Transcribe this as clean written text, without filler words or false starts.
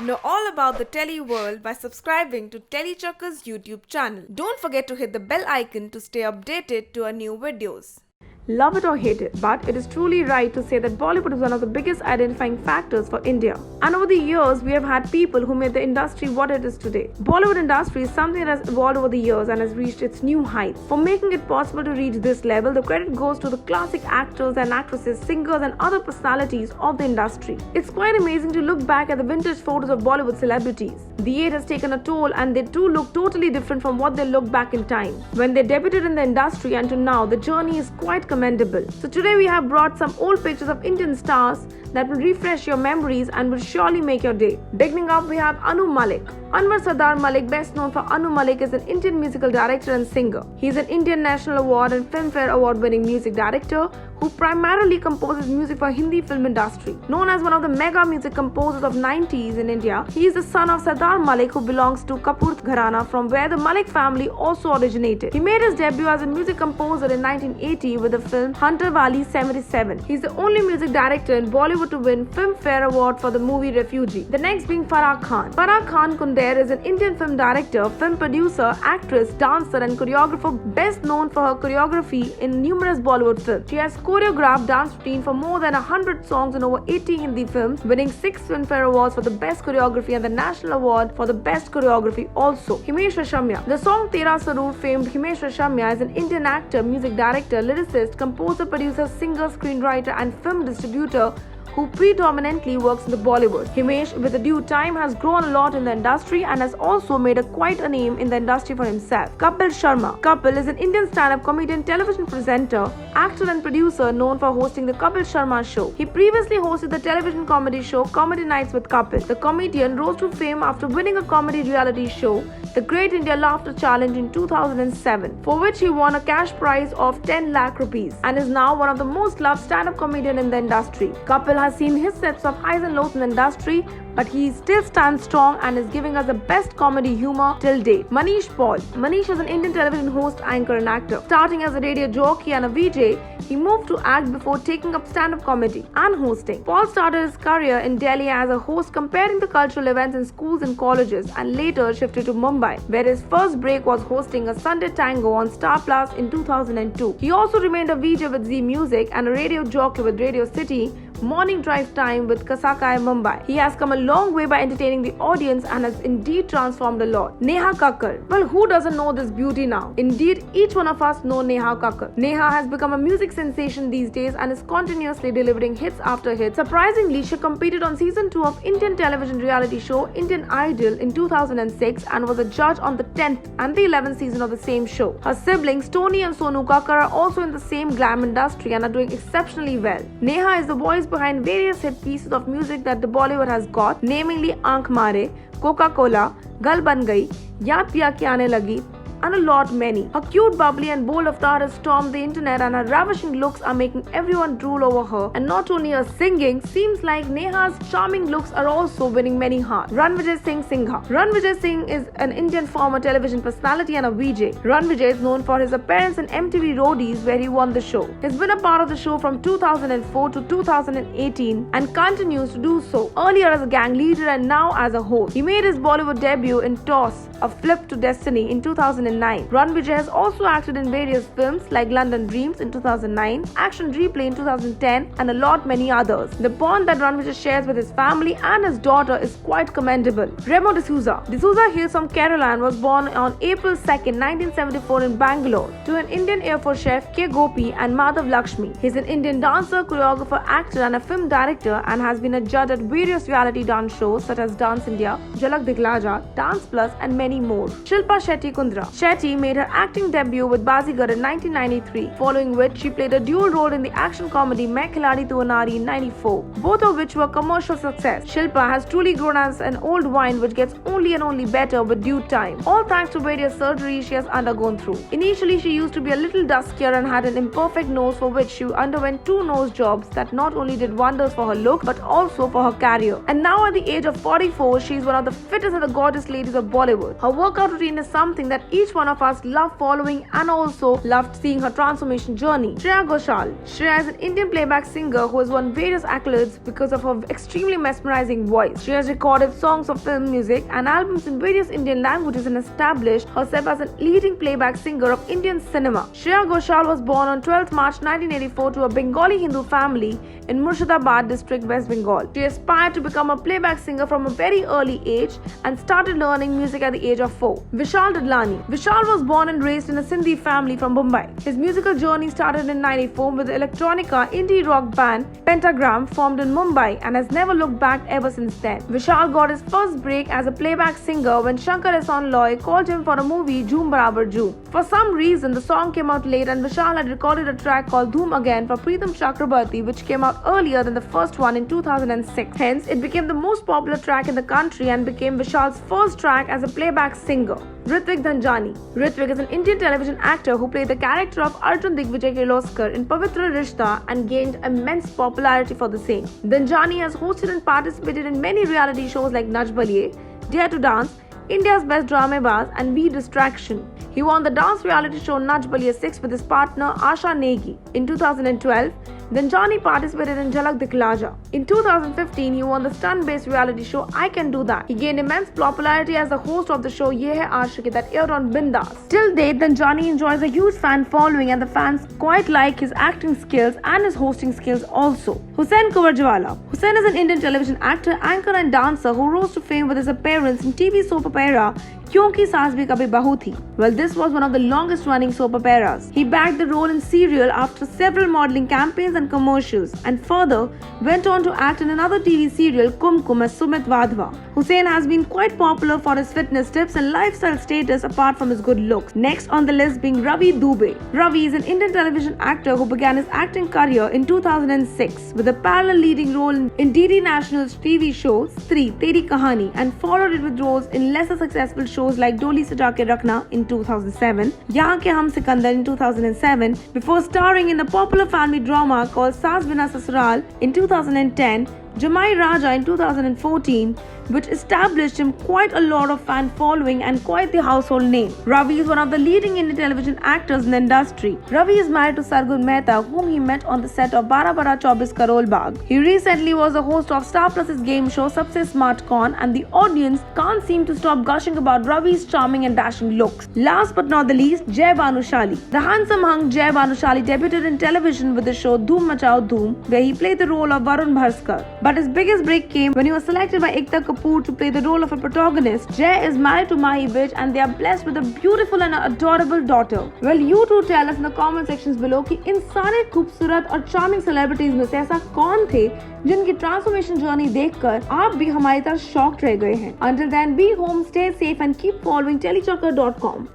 Know all about the Telly world by subscribing to Tellychucker's YouTube channel. Don't forget to hit the bell icon to stay updated to our new videos. Love it or hate it, but it is truly right to say that Bollywood is one of the biggest identifying factors for India. And over the years, we have had people who made the industry what it is today. Bollywood industry is something that has evolved over the years and has reached its new heights. For making it possible to reach this level, the credit goes to the classic actors and actresses, singers and other personalities of the industry. It's quite amazing to look back at the vintage photos of Bollywood celebrities. The age has taken a toll and they too look totally different from what they looked back in time. When they debuted in the industry and to now, the journey is quite commendable. So today we have brought some old pictures of Indian stars that will refresh your memories and will surely make your day. Beginning up, we have Anu Malik. Anwar Sardar Malik, best known for Anu Malik, is an Indian musical director and singer. He is an Indian National Award and Filmfare Award-winning music director who primarily composes music for Hindi film industry. Known as one of the mega music composers of 90s in India, he is the son of Sardar Malik, who belongs to Kapoor Gharana, from where the Malik family also originated. He made his debut as a music composer in 1980 with the film Hunter Wali 77. He is the only music director in Bollywood to win Filmfare Award for the movie Refugee. The next being Farah Khan. Farah Khan Kunder is an Indian film director, film producer, actress, dancer and choreographer, best known for her choreography in numerous Bollywood films. She has choreographed dance routine for more than 100 songs in over 80 Hindi films, winning 6 Filmfare Awards for the best choreography and the National Award for the best choreography also. Himesh Reshammiya. The song Tera Sarur famed Himesh Reshammiya is an Indian actor, music director, lyricist, composer, producer, singer, screenwriter and film distributor who predominantly works in the Bollywood. Himesh, with the due time, has grown a lot in the industry and has also made quite a name in the industry for himself. Kapil Sharma. Kapil is an Indian stand-up comedian, television presenter, actor and producer known for hosting the Kapil Sharma Show. He previously hosted the television comedy show Comedy Nights with Kapil. The comedian rose to fame after winning a comedy reality show, The Great India Laughter Challenge in 2007, for which he won a cash prize of 10 lakh rupees and is now one of the most loved stand-up comedian in the industry. Kapil has seen his sets of highs and lows in the industry, but he still stands strong and is giving us the best comedy humor till date. Manish Paul. Manish is an Indian television host, anchor and actor. Starting as a radio jockey and a VJ, he moved to act before taking up stand-up comedy and hosting. Paul started his career in Delhi as a host comparing the cultural events in schools and colleges and later shifted to Mumbai, where his first break was hosting a Sunday Tango on Star Plus in 2002. He also remained a VJ with Z Music and a radio jockey with Radio City, Morning Drive Time with Kasakai Mumbai. He has come a long way by entertaining the audience and has indeed transformed a lot. Neha Kakkar. Well, who doesn't know this beauty now? Indeed, each one of us know Neha Kakkar. Neha has become a music sensation these days and is continuously delivering hits after hits. Surprisingly, she competed on season 2 of Indian television reality show Indian Idol in 2006 and was a judge on the 10th and the 11th season of the same show. Her siblings Tony and Sonu Kakkar are also in the same glam industry and are doing exceptionally well. Neha is the voice behind various hit pieces of music that the Bollywood has got, namely Aankh Mare, Coca-Cola, Gal Ban Gayi, Yaad Piya Ke Aane Lagi, and a lot many. Her cute, bubbly and bold avatar has stormed the internet and her ravishing looks are making everyone drool over her. And not only her singing, seems like Neha's charming looks are also winning many hearts. Ranvijay Singh Singha. Ranvijay Singh is an Indian former television personality and a VJ. Ranvijay is known for his appearance in MTV Roadies, where he won the show. He's been a part of the show from 2004 to 2018 and continues to do so, earlier as a gang leader and now as a host. He made his Bollywood debut in Toss, A Flip to Destiny in 2009. Ranvijay has also acted in various films like London Dreams in 2009, Action Replay in 2010 and a lot many others. The bond that Ranvijay shares with his family and his daughter is quite commendable. Remo D'Souza. D'Souza hails from Kerala and was born on April 2nd, 1974 in Bangalore to an Indian Air Force chef K. Gopi and Madhav Lakshmi. He is an Indian dancer, choreographer, actor and a film director and has been a judge at various reality dance shows such as Dance India, Jhalak Dikhla Ja, Dance Plus and many more. Shilpa Shetty Kundra. Shetty made her acting debut with Bazigar in 1993, following which she played a dual role in the action comedy Main Khiladi Tu Anari in 94, both of which were commercial success. Shilpa has truly grown as an old wine which gets only and only better with due time, all thanks to various surgeries she has undergone through. Initially, she used to be a little duskier and had an imperfect nose, for which she underwent 2 nose jobs that not only did wonders for her look but also for her career. And now at the age of 44, she is one of the fittest and the gorgeous ladies of Bollywood. Her workout routine is something that each each one of us loved following and also loved seeing her transformation journey. Shreya Ghoshal. Shreya is an Indian playback singer who has won various accolades because of her extremely mesmerizing voice. She has recorded songs of film music and albums in various Indian languages and established herself as a leading playback singer of Indian cinema. Shreya Ghoshal was born on 12th March 1984 to a Bengali Hindu family in Murshidabad district, West Bengal. She aspired to become a playback singer from a very early age and started learning music at the age of 4. Vishal Dadlani. Vishal was born and raised in a Sindhi family from Mumbai. His musical journey started in 94 with the electronica indie rock band Pentagram, formed in Mumbai, and has never looked back ever since then. Vishal got his first break as a playback singer when Shankar Ehsaan Loy called him for a movie Jhoom Barabar Jhoom. For some reason, the song came out late and Vishal had recorded a track called Dhoom Again for Pritham Chakrabarti, which came out earlier than the first one in 2006. Hence, it became the most popular track in the country and became Vishal's first track as a playback singer. Ritvik Dhanjani. Ritvik is an Indian television actor who played the character of Arjun Digvijay Kirloskar in Pavitra Rishta and gained immense popularity for the same. Dhanjani has hosted and participated in many reality shows like Nach Baliye, Dare to Dance, India's Best Dramebaz and We Distraction. He won the dance reality show Nach Baliye 6 with his partner Asha Negi. In 2012, Dhanjani participated in Jhalak Dikhla Ja. In 2015, he won the stunt-based reality show I Can Do That. He gained immense popularity as the host of the show Ye Hai Aashiqui that aired on Bindaas. Till date, Dhanjani enjoys a huge fan following and the fans quite like his acting skills and his hosting skills also. Hussain Kuvarjwala. Hussain is an Indian television actor, anchor and dancer who rose to fame with his appearance in TV soap opera Kyunki Saas Bhi Kabhi Bahu Thi. Well, this was one of the longest running soap operas. He bagged the role in Serial after several modelling campaigns and commercials, and further went on to act in another TV serial Kumkum as Sumit Wadhwa. Hussain has been quite popular for his fitness tips and lifestyle status apart from his good looks. Next on the list being Ravi Dubey. Ravi is an Indian television actor who began his acting career in 2006 with a parallel leading role in DD National's TV show Stree Teri Kahani and followed it with roles in lesser successful shows like Doli Saja Ke Rakhna in 2007, Yahan Ke Hum Sikandar in 2007, before starring in the popular family drama called Saas Bina Sasural in 2010, Jamai Raja in 2014, which established him quite a lot of fan following and quite the household name. Ravi is one of the leading Indian television actors in the industry. Ravi is married to Sargun Mehta, whom he met on the set of Bara Bara 24 Karol Bagh. He recently was the host of Star Plus's game show Sabse Smart Con, and the audience can't seem to stop gushing about Ravi's charming and dashing looks. Last but not the least, Jai Bhanushali. The handsome hunk Jai Bhanushali debuted in television with the show Dhoom Machao Dhoom, where he played the role of Varun Bharskar. But his biggest break came when he was selected by Ekta Kapoor to play the role of a protagonist. Jai is married to Mahi Vij and they are blessed with a beautiful and adorable daughter. Well, you too tell us in the comment sections below कि इन सारे खूबसूरत और charming celebrities में से ऐसा कौन थे जिनकी ट्रांसफॉर्मेशन जर्नी देखकर आप भी हमारी तरह शॉक्ड रह गए हैं. Until then, be home, stay safe and keep following telechocker.com.